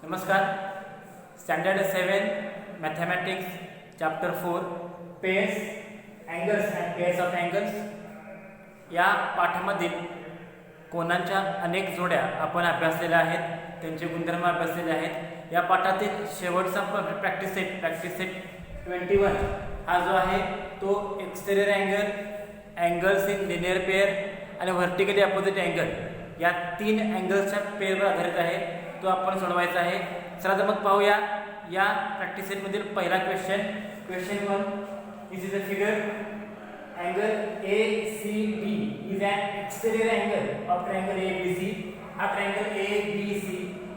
नमस्कार. Standard 7 mathematics chapter 4 pairs angles and pairs of angles या पाठामधील कोनांच्या अनेक जोड्या आपण अभ्यासलेल्या आहेत, त्यांचे गुणधर्म अभ्यासलेले आहेत. या पाठातील शेवटचा प्रॅक्टिस सेट 21 हा जो आहे तो exterior angles in linear pair आणि व्हर्टिकली अपोजिट अँगल या 3 अँगल्सच्या पेअरवर आधारित आहे. तो आपण सोडवायचा आहे. चला तर मग पाहूया या प्रॅक्टिस सेटमधील पहिला question 1. Is the figure angle ACD is an exterior angle of triangle ABC. हा ट्रायंगल ABC,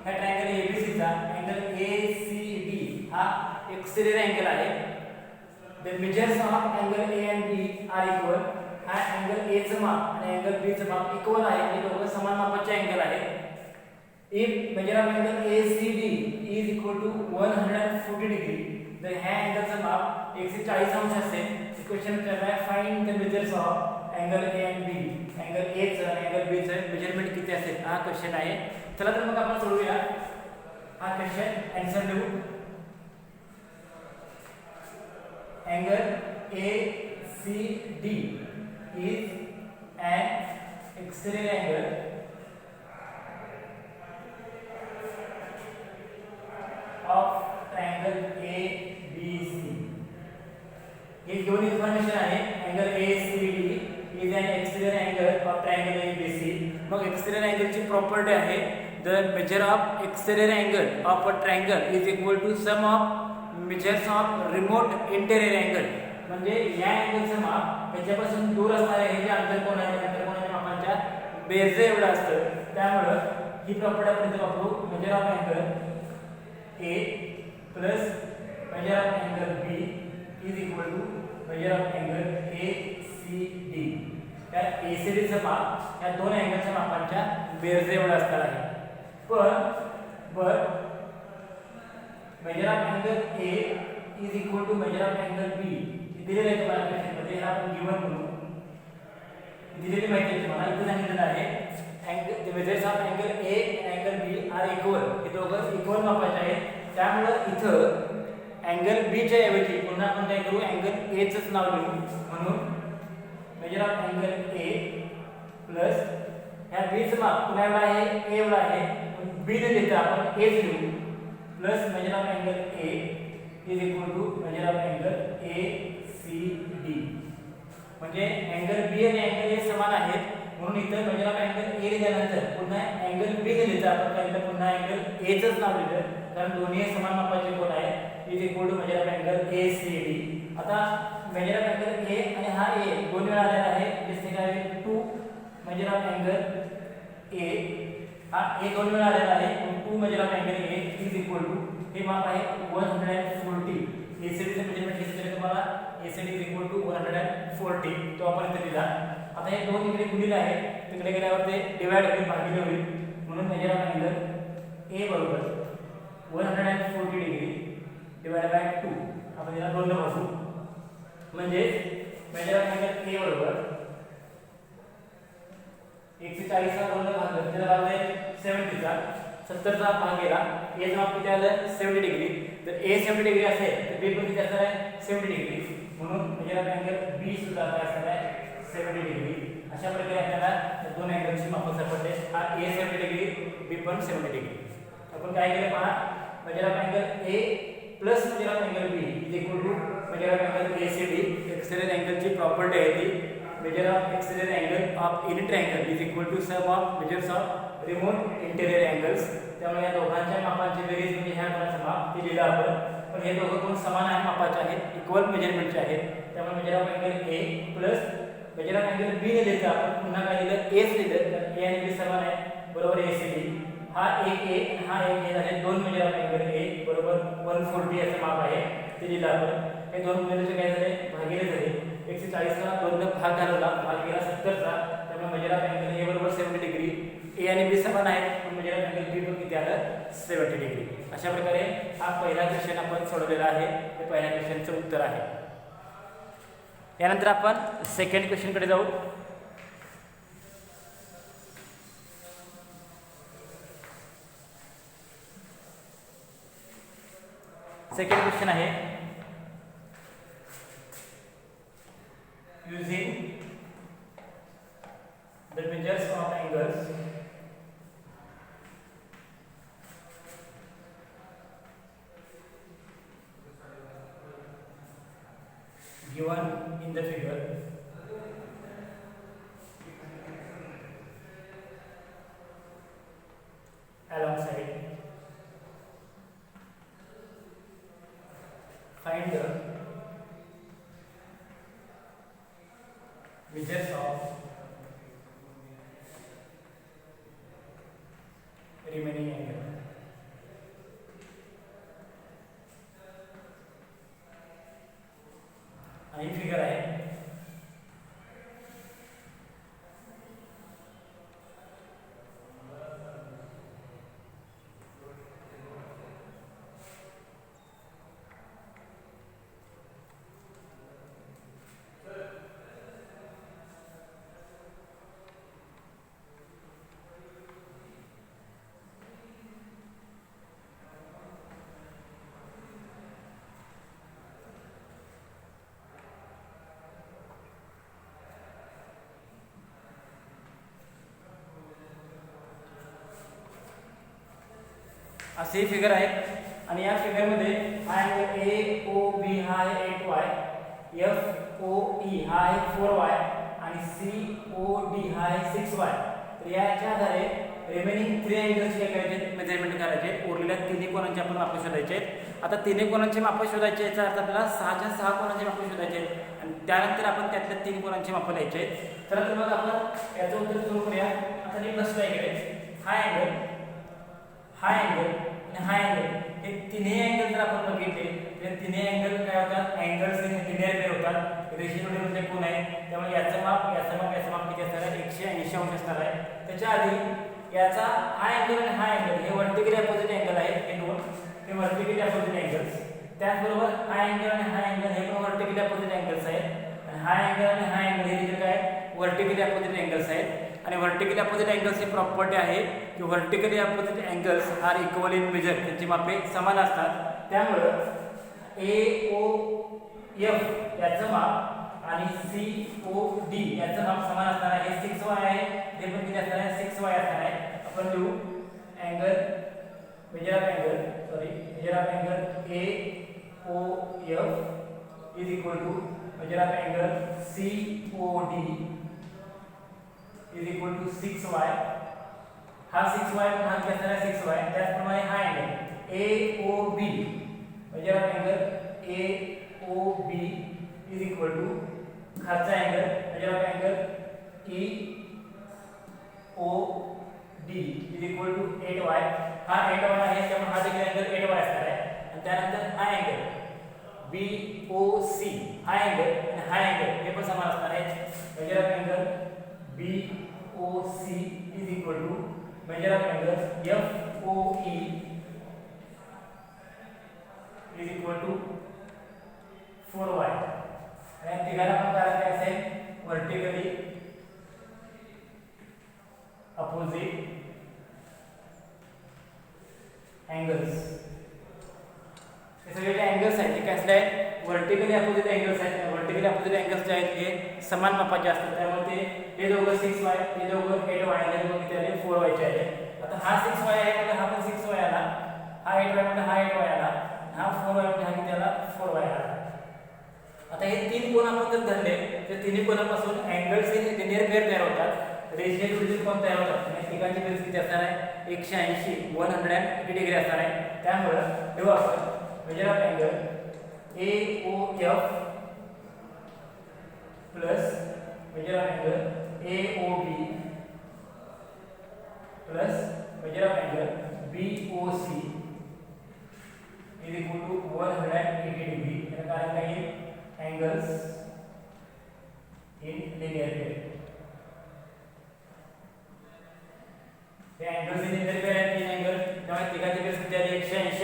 ह्या ट्रायंगल ABC चा अँगल ACD हा एक्सटेरियर अँगल आहे. The measures of angle A and B are equal. हा angle A चं माप आणि angle B चं माप इक्वल आहे, हे दोघं समान मापाचे अँगल आहेत. If measure of angle ACD is equal to 140 degree, then ह्या अँगलचा माप 140 अंश असेल. इक्वेशन विचारलाय find the measures of angle A and B. Angle A चं आणि अँगल B चं मेजरमेंट किती असेल हा क्वेश्चन आहे. चला तर मग आपण सोडवूया हा क्वेश्चन. आन्सर लिहू. Angle ACD is an exterior angle of triangle ABC. हे गिवन इन्फॉर्मेशन आहे. Angle ACD is an exterior angle of triangle ABC. मग एक्सटेरियर अँगलची प्रॉपर्टी आहे the measure of exterior angle of a triangle is equal to sum of measures of remote interior angle. म्हणजे या अँगलचं माप याच्यापासून दूर असणारे हे जे अंतरकोन आहे त्या अंतरकोनाच्या मापांच्या बेरजे एवढं असतं. त्यामुळं ही प्रॉपर्टी आपण इथे वापरू. Major of angle A plus measure of angle B is equal to measure of angle ACD. त्या ACD चं माप या दोन अँगलच्या मापांच्या बेरजे एवढं असणार आहे. पण measure of angle A is equal to measure of angle B दिलेलं आहे तुम्हाला क्वेश्चनमध्ये. याला आपण गिवन म्हणू. दिलेली माहिती आहे तुम्हाला. इथे सांगितलेलं आहे angle the measures of angle A and angle B are equal. हे दोघं इक्वल मापाचे आहेत. त्यामुळं इथं अँगल B च्या ऐवजी पुन्हा आपण काय करू, अँगल A चंच नाव लिहू. म्हणून major of angle A plus ह्या B चं माप पुन्हा एवढं आहे, A एवढं आहे. B ने लिहिता आपण A च लिहू plus measure of angle A is equal to measure of angle ACD. म्हणजे अँगल B आणि अँगल A समान आहेत. म्हणून इथं मेजर ऑफ अँगल A लिहिल्यानंतर पुन्हा अँगल B ने लिहिता आपण काय लिहिलं, पुन्हा अँगल A चंच नाव लिहिलं, कारण दोन्ही समान मापाचे कोन आहेत. Is equal to measure of angle ACD. आता मेजर ऑफ अँगल A आणि हा A दोन वेळा आलेला आहे. जसे काय 2 मेजर ऑफ अँगल A हा A दोन वेळा आलेला आहे. 2 measure of angle A is equal to हे माप आहे 140. ACD चे मेजरमेंट किती तुम्हाला, ACD इज इक्वल टू 140. तो आपण इथे दिला. आता हे दोन इकडे गुणिले आहे, तिकडे गेल्यावर ते डिवाइड होईल, भागिले होईल. म्हणून मेजर ऑफ अँगल A बरोबर 140 डिग्री डिवाइड बाय 2. आपण याला 2 ने बसू. म्हणजे मेजर ऑफ अँगल A बरोबर 140 चा 2 ने भागलं, त्याला भाग आहे 70 चा. 70 चा भाग गेला. A चं माप किती आलं 70 डिग्री. जर A 70 डिग्री असेल तर B पण किती असणार आहे 70 डिग्री. म्हणून मेजर ऑफ अँगल B सुद्धा काय असणार आहे 70 डिग्री. अशा प्रकारे आपल्याला दोन अँगलची माप सापडले. हा A 70 डिग्री, B पण 70 डिग्री. आपण काय केलं पहा, measure of angle A plus measure of angle B is equal to measure of angle ACD. Exterior अँगलची प्रॉपर्टी आहे ती. Measure of exterior angle of any triangle is equal to sum of measures of remote interior angles. त्यामुळे या दोघांच्या मापांची बेरीज म्हणजे ह्या कोनाचं माप ते लिहिलं आपण. पण हे दोघं कोण समान आहे मापाचे आहेत, इक्वल मेजरमेंटचे आहेत. त्यामुळे major of angle A plus measure of angle B ने लिहिलं आपण, पुन्हा काय लिहिलं A च लिहिलं, तर A आणि B समान आहे बरोबर ACD. हा एक A आणि हा एक A झाले दोन मेजर ऑफ अँगल A बरोबर 140 असं माप आहे, ते लिहिलं आपण. हे दोन मेजरचे काय झाले, भागिले झाले. 140 ला 2 ने भाग घालवला, भाग गेला 70 चा. त्यामुळे मेजर ऑफ अँगल A बरोबर 70 डिग्री. A आणि B समान आहेत, पण मेजर ऑफ अँगल B पण किती आलं 70 डिग्री. अशा प्रकारे हा पहिला क्वेश्चन आपण सोडवलेला आहे. हे पहिल्या क्वेश्चनचं उत्तर आहे. यानंतर आपण सेकंड क्वेश्चनकडे जाऊ. सेकंड क्वेश्चन आहे using the measures of angles given in the figure alongside find the measures of remaining angle. आणि फिगर आहे असे फिगर आहे आणि या फिगर मध्ये हा अँगल ए ओ बी हा आहे 8y एफ ओ ई हा आहे 4y आणि सी ओ डी हा आहे 6y. तर याच्या आधारे रिमेनिंग 3 अँगल्स काय करायचे मेजरमेंट करायचे उरलेल्या तिन्ही कोनांचे आपण माप शोधायचे. आता तिन्ही कोनांचे माप शोधायचे याचा अर्थ आपल्याला 6 च्या 6 कोनांचे माप शोधायचे आणि त्यानंतर आपण त्यातल्या 3 कोनांचे माप लिहायचे. तर मग आपण याचं उत्तर सुरू करूया. आता नीट लक्षात इकडे हा अँगल आणि हा अँगल हे तिन्ही अँगल जर आपण बघितले तर तिन्ही अँगल काय होतात अँगल्स लिनियर पेअर होतात. रेषीय कोन आहे त्यामुळे याचं माप किती असणार आहे 180 अंश असणार आहे. त्याच्या आधी याचा हा अँगल आणि हा अँगल हे व्हर्टिकली अपोजिट अँगल आहे हे दोन हे व्हर्टिकली अपोजिट अँगल्स. त्याचबरोबर हा अँगल आणि हा अँगल हे पण व्हर्टिकली अपोजिट अँगल्स आहेत आणि हा अँगल आणि हा अँगल हे देखील काय व्हर्टिकली अपोजिट अँगल्स आहेत. आणि व्हर्टिकली अपोजिट अँगल्स ही प्रॉपर्टी आहे की vertically opposite angles are equal in measure त्यांची मापे समान असतात. त्यामुळे ए ओ एफ याचं माप आणि सी ओ डी याचं माप समान असणार आहे. 6y आहे हे पण किती असणार आहे 6y असणार आहे. आपण लिहू angle measure of angle A O F is equal to measure of angle C O D is equal to 6y. हा 6y हा किती असणार आहे 6y. त्याचप्रमाणे हा angle AOB major of angle AOB is equal to खालचा angle measure of angle EOD is equal to 8y. हा 8y आहे त्यामुळे हा देखील अँगल 8y असणार आहे. आणि त्यानंतर हा अँगल BOC हा अँगल आणि हा अँगल हे पण समान असणार आहे. Major of angle BOC is equal to measure of angles FOE is equal to 4y. आणि तिघांना पण करायचे असेल वर्टिकली अपोजिट अँगल्स. हे सगळे जे अँगल्स आहेत ते कसले आहेत वर्टिकली अपोजिट अँगल्स आहेत. वर्टिकली अपोजिट अँगल्स जे आहेत हे समान मापाचे असतात त्यामुळे ते हे दोघं 6y हे दोघं 8y हे दोघं किती आले 4y चे आले. आता हा 6y आहे म्हणजे हा पण 6y आला. हा 8y म्हणजे हा 8y आला. हा 4y म्हणजे हा किती आला 4y आला. आता हे तीन कोन आपण जर धरले तर तिन्ही कोनापासून अँगल्स हे लिनियर पेअर तयार होतात. रेषीय जोडीचे कोन तयार होतात आणि तिघांची बेरीज किती असणार आहे 180 180 डिग्री असणार आहे. त्यामुळे जेव्हा आपण major of angle AOF plus measure of angle AOB plus measure of angle BOC is equal to 180 degree. याला कारण काय आहे angles in linear pair. हे angles in linear pair आहे तीन अँगल त्यामुळे तिघांची बेरीज किती आहे 180 अंश.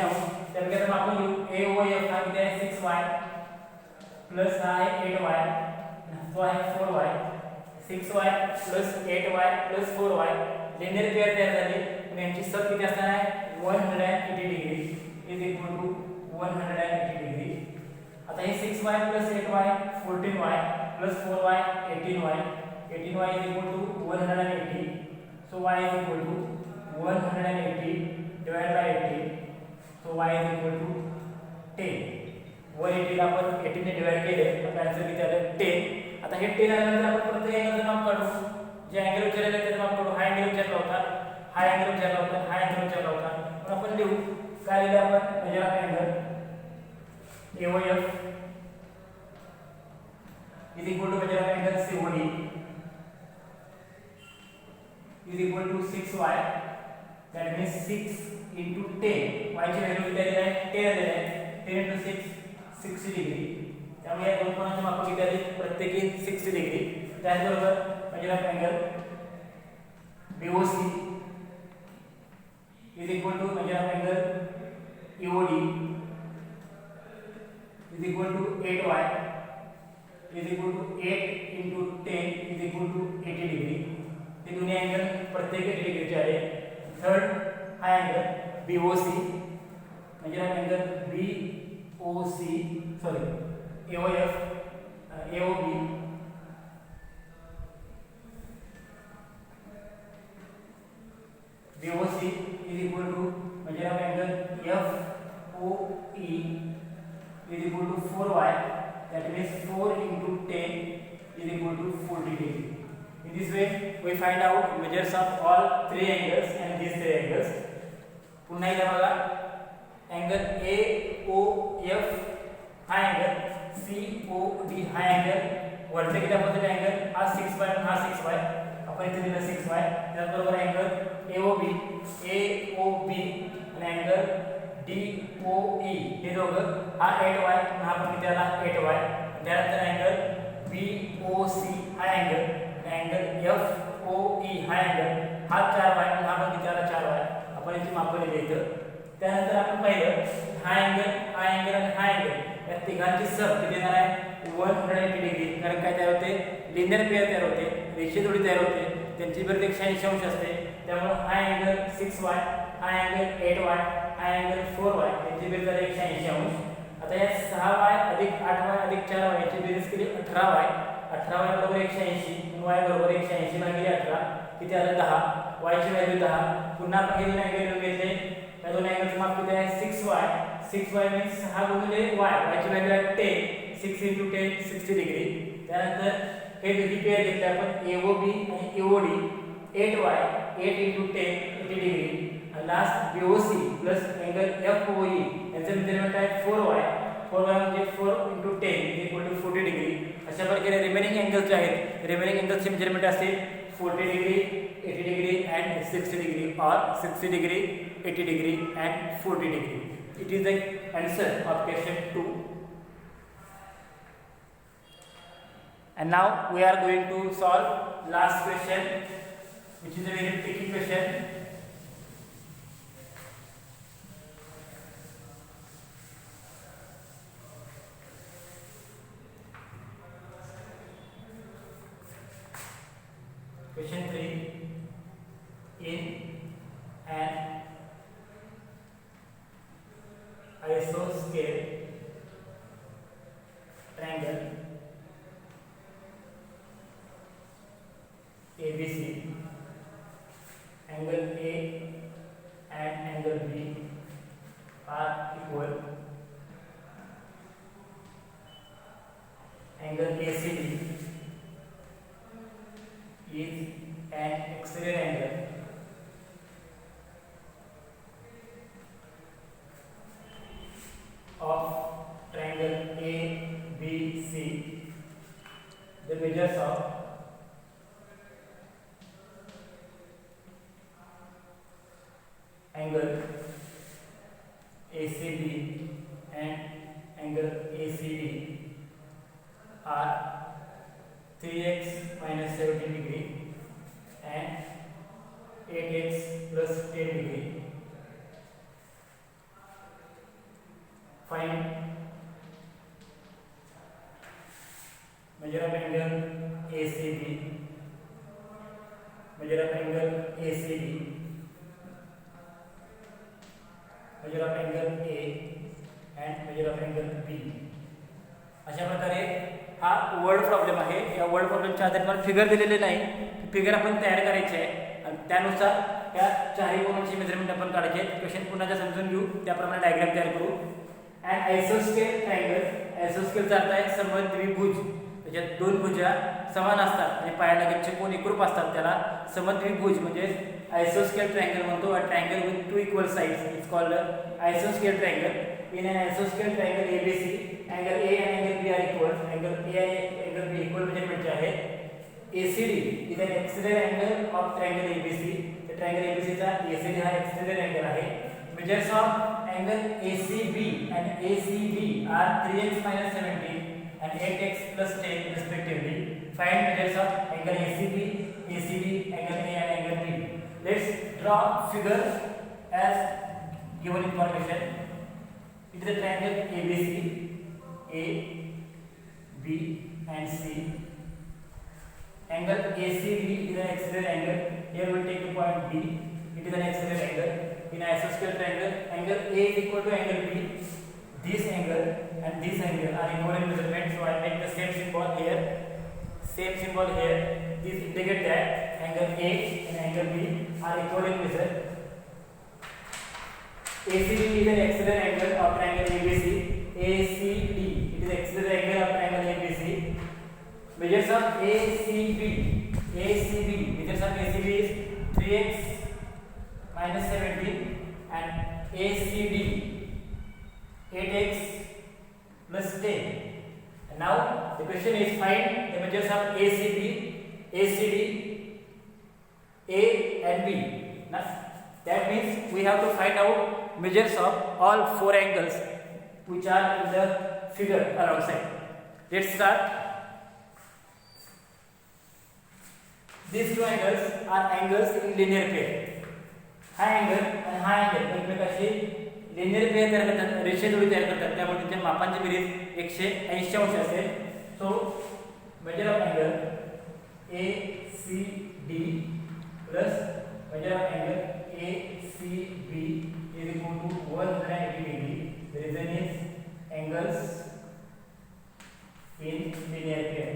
त्यामुळे आता आपण लिहू AOF हा किती आहे 6y प्लस हा आहे 8y तो आहे 4y 6y plus 8y plus 4y linear pair तयार झाली आणि यांची सब किती असणार आहे 180 degree is equal to 180 degree. आता हे 6y plus 8y 14y plus 4y 18y. 18y is equal to 180. So y is equal to 180 divided by 18. So y is equal to 10. 180 ला आपण 18 ने डिवाइड केले आपला आन्सर किती आलं 10. आता हे 10 आल्यानंतर आपण प्रत्येक अँगलचं माप काढू. जे अँगल विचारले त्याचं माप काढू. हा अँगल विचारला होता, हा अँगल विचारला होता, हा अँगल विचारला होता. पण आपण लिहू काय लिहिले आपण major of angle AOF is equal to measure of angle COD is equal to 6y. That means 6 into 10. y ची व्हॅल्यू किती आली आहे 10 आली आहे. 10 into 6 60 डिग्री. त्यामुळे या दोन कोनाचे माप किती आले प्रत्येकी 60 डिग्री. त्याचबरोबर major of angle BOC is equal to measure of angle EOD is equal to 8y is equal to 8 into 10 is equal to 80 degree. हे दोन्ही अँगल प्रत्येकी 80 डिग्रीचे आहे. थर्ड हा अँगल BOC म्हणजे हा angle BOC sorry AOF AOB BOC is equal to measure of angle FOE is equal to 4y. That means 4 into 10 is equal to 40 degree. In this way we find out measures of all three angles and these three angles. पुन्हा एकदा बघा angle AOF हा angle COD हा angle वरच्या किती opposite angle हा 6y हा 6y आपण इथे दिला 6y. त्याचबरोबर अँगल AOB आणि अँगल DOE हे दोघं हा 8y हा पण किती आला 8y. त्यानंतर अँगल BOC हा अँगल FOE हा अँगल हा 4y हा पण किती आला 4y आपण इथे माप दिले इथं. त्यानंतर आपण पाहिलं हा अँगल आणि हा अँगल या तिघांची सब किती येणार आहे 180 डिग्री. कारण काय तयार होते लिनियर पेअर तयार होते, रेषीय जोडी तयार होते, त्यांची बेरीज 180 अंश असते. त्यामुळे हा अँगल 6y हा अँगल 8y हा अँगल 4y यांची बेरीज झाली 180 अंश. आता या 6y अधिक 8y अधिक 4y याची बेरीज केली 18y. 18y बरोबर 180 y बरोबर 180 भागिले 18 किती आलं 10. y ची व्हॅल्यू 10. पुन्हा आपण हे दोन अँगल घेतले. या दोन अँगलचं माप किती आहे 6y. 6y मीन्स 6 गुणिले y. y ची व्हॅल्यू आहे 10. 6 into 10 60 डिग्री. त्यानंतर हे दोन्ही पेअर घेतले आपण AOB आणि AOD 8y 8 into 10 80 degree. Last BOC plus angle FOE यांचं मेजरमेंट आहे 4y. 4y म्हणजे 4 into 10 is equal to 40 degree. अशा प्रकारे रिमेनिंग अँगल्स जे आहेत रिमेनिंग अँगल्सचे मेजरमेंट असतील 40 डिग्री 80 डिग्री अँड 60 डिग्री और 60 degree 80 degree and 40 degree. It is the answer of question 2. And now we are going to solve last question, which is a very tricky question. Question 3. In an isosceles triangle ABC, angle A and angle B are equal. Angle ACB is an exterior angle of triangle ABC. The measures of angle ACB and angle ACD are 3x minus 17 degree and 8x plus 10 degree. Find measure of angle ACB, measure of angle ACB, measure of angle A and measure of angle B. अशा प्रकारे हा word problem आहे. या word प्रॉब्लेमच्या आधारे मला figure दिलेले नाही, figure आपण तयार करायची आहे आणि त्यानुसार त्या चारही कोनांची मेजरमेंट आपण काढायचे आहेत. क्वेश्चन पुन्हा समजून घेऊ, त्याप्रमाणे डायग्राम तयार करू. अँड आयसोस्केल ट्रायंगल, आयसोस्केलचा अर्थ आहे समद्विभुज. त्याच्यात दोन भुजा समान असतात आणि पायालगतचे कोन एकरूप असतात, त्याला समद्विभुज म्हणजे आयसोस्केल ट्रायंगल म्हणतो. A triangle with two equal sides is called आयसोस्केल triangle. In an isosceles triangle ABC, angle A and angle B are equal. Angle A and angle B equal measurement आहे. ACD is an exterior angle of triangle ABC. The triangle ABC चा ACD हा exterior angle आहे. Measures of angle ACB and ACB are 3x minus 17 and 8x plus 10 respectively. Find measures of angle ACB, ACD, angle A and angle B. Let's draw figure as given information. It is a triangle ABC, A, B and C. Angle ACB is an exterior angle. Here we will take the point B. It is an exterior angle. In isosceles triangle, angle A is equal to angle B. This angle and this angle are equal in measurement. So I make the same symbol here. Same symbol here. This indicate that angle A and angle B are equal in measure. ACB is an exterior angle of triangle ABC. ACD it is exterior angle of triangle ABC. Measures of ACB. ACB measures of ACB is 3x minus 17 and ACD 8x plus 10. And now the question is find the measures of ACB, ACD, A and B. Now that means we have to find out measures of all four angles which are in the figure alongside. Let's start. These two angles are angles in linear pair. हा angle आणि हा angle एकमेकांशी linear pair तयार करतात, रेषाजोडी तयार करतात. त्यामुळे त्यांच्या मापांची बेरीज 180 अंश असेल. So measure of angle ACD plus measure of angle ACB is equal to 180 degree. The reason is angles in linear pair.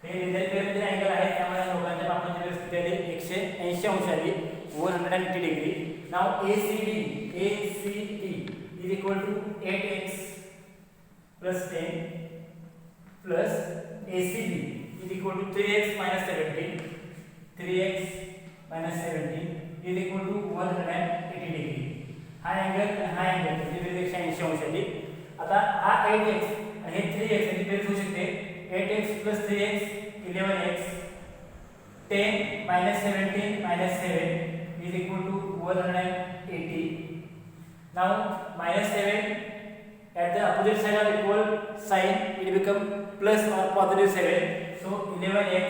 हे linear pair मध्ये अँगल आहे, त्यामुळे दोघांच्या मापांची बेरीज किती आली 180 अंश आली, 180 degree. Now ACD is equal to 8x plus 10 plus ACB is equal to 3x minus 17. 3x minus 17 is equal to 180 degree. हा अँगल हा अँगल म्हणजे बेरीज 180 अंश आली. आता हा 8x आणि हे 3x याची बेरीज होऊ शकते 8x plus 3x 11x. 10 minus 17 minus 7 is equal to 180. Now minus 7 at the opposite side of equal sign it become plus or positive 7. So 11x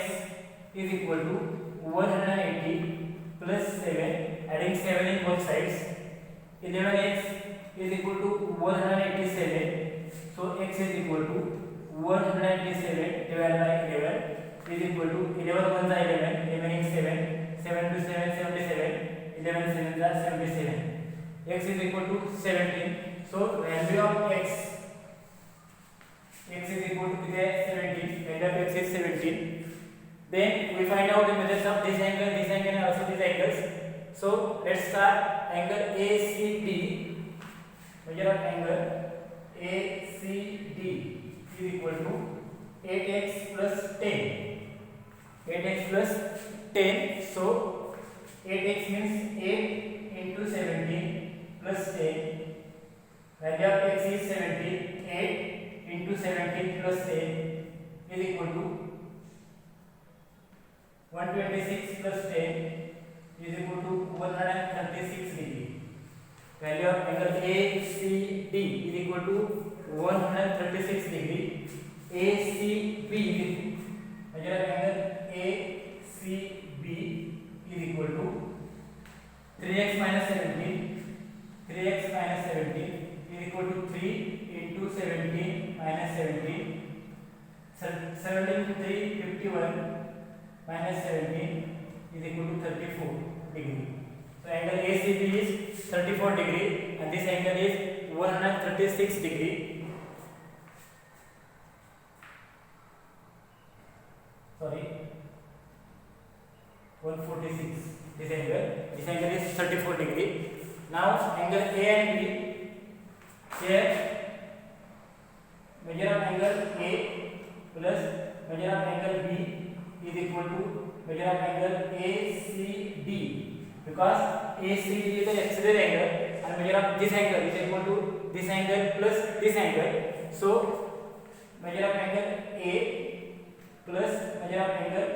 is equal to 180 plus 7, adding 7 in both sides. 11x is equal to 187. So x is equal to 187 divided by 11 is equal to 11 1 is 11, remaining 7, 7 to 7 77, 11 7 is 77. X is equal to 17. So value of x is equal to 17. Value of x is 17. Then we find out the measures of this angle and also these angles. So let's start. Angle ACD, measure of angle ACD is equal to 8x plus 10. 8x plus 10. So 8x means 8 into 17 plus 10. Value of x is 17. 8 into 17 plus 10 is equal to 126 plus 10 is equal to 136 degree. Value of angle ACD is equal to 136 degree. ACB measure of angle ACB is equal to 3x minus 17. 3x minus 17 is equal to 3 into 17 minus 17. 17 to 3 51 minus 17 is equal to 34 degree. So angle ACB is 34 34 degree and this angle is 136 degree. Sorry, 146. This angle is 34 degree. Now angle A and B. Here measure of angle A plus measure of angle B is equal to measure of angle ACD, because ACD is the exterior angle and measure of this angle is equal to this angle plus this angle. So measure of angle A plus measure of angle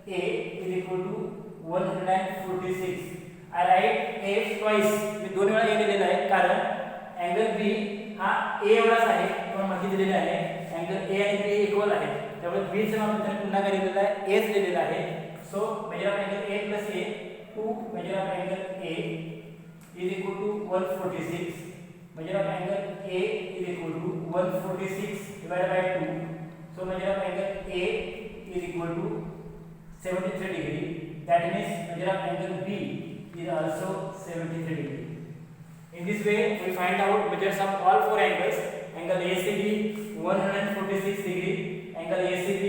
A is equal to 146. I write A twice. मी दोन वेळा A दिलेला आहे कारण angle B हा A एवढाच आहे किंवा मध्ये दिलेला आहे. अँगल A आणि B इक्वल आहे, त्यामुळे B चे मापदंड पुन्हा काय दिलेला आहे? A च दिलेला आहे. So major of angle A plus A, 2 measure of angle A is equal to 146. Measure of angle A is equal to 146 divided by 2. So measure of angle A is equal to 73 degree. That means measure of angle B is also 73 degree. In this way, we find out measures of all four angles. Angle ACB 146 degree, angle ACB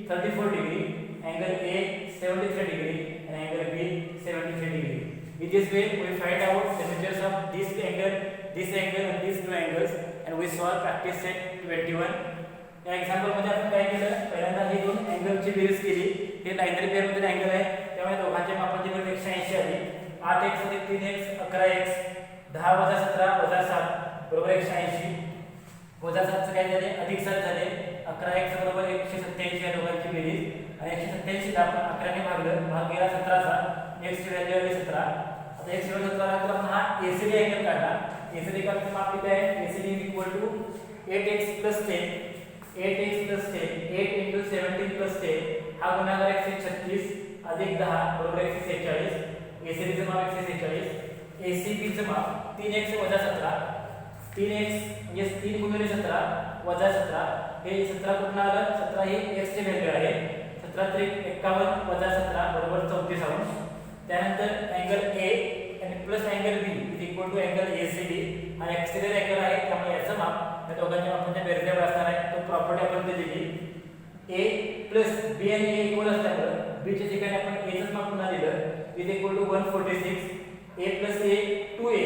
34 degree, angle A 73 degree, and angle B 73 degree. In this way, we find out the measures of this angle, and these two angles, and we solve practice set 21. या example मध्ये आपण काय केलं, पहिल्यांदा हे दोन अँगलची बेरीज केली. हे लाइनरी पेअर मध्ये अँगल आहे, त्यामुळे दोघांच्या मापांची बेरीज 180 आली. 8x + 3x 11x 10 - 17 - 7 बरोबर 180. वजा 7 चे काय झाले, अधिक 7 झाले. 11x बरोबर 187 या दोघांची बेरीज, आणि 187 ला आपण 11 ने भागलं, भाग गेला 17 चा, x ची व्हॅल्यू आली 17. आता x ची व्हॅल्यू 17 नंतर आपण हा ACD अँगल काढला. ACD का माप किती आहे? ACD 8x + 10, 8x + 10, 8 × 17 + 10 हा गुणाकार 136 अधिक 10 बरोबर 146. ACD चं माप 146. ACB चं माप 3x - 17, 3x म्हणजे 3 × 17 - 17. हे 17 कुठून आलं? 17 ही x ची व्हॅल्यू आहे. 17 × 51 - 17 बरोबर 34 अंश. त्यानंतर अँगल A आणि plus angle B is equal to angle ACD. हा एक्सटेरियर अँगल आहे, त्यामुळे याचं माप या दोघांच्या मापांच्या बेरजेवर असणार आहे. तो प्रॉपर्टी आपण दिलेली A plus B आणि A इक्वल असल्यामुळे B च्या ठिकाणी आपण A चं माप पुन्हा दिलं is equal to 146. A plus A 2A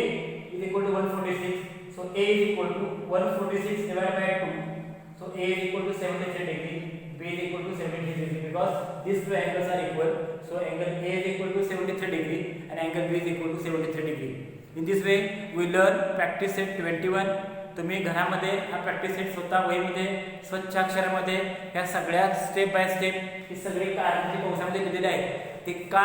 is equal to 146. So A is equal to 146 divided by 2. So A is equal to 73 degree. B is equal to 73 degree because these two angles are equal. So angle A is equal to 73 degree and angle B is equal to 73 degree. In this way we learn practice set 21. तुम्ही घरामध्ये हा practice set स्वतः वहीमध्ये स्वच्छ अक्षरामध्ये ह्या सगळ्या step by step ही सगळी कारणाची कौशामध्ये दिलेली आहे. ते का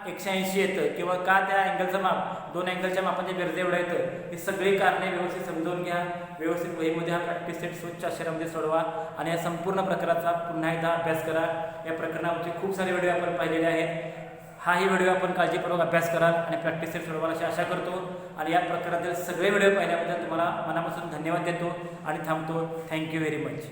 180 येतं किंवा का त्या अँगलचं माप दोन अँगलच्या मापाच्या बेरजे एवढं येतं, ही सगळी कारणे व्यवस्थित समजून घ्या. व्यवस्थित वहीमध्ये हा प्रॅक्टिस सेट स्वच्छ अक्षरामध्ये सोडवा आणि या संपूर्ण प्रकाराचा पुन्हा एकदा अभ्यास करा. या प्रकरणाचे खूप सारे व्हिडिओ आपण पाहिलेले आहेत. हाही व्हिडिओ आपण काळजीपूर्वक अभ्यास कराल आणि प्रॅक्टिस सेट सोडवाल अशी आशा करतो. आणि या प्रकारातील सगळे व्हिडिओ पाहिल्याबद्दल तुम्हाला मनापासून धन्यवाद देतो आणि थांबतो. Thank you very much.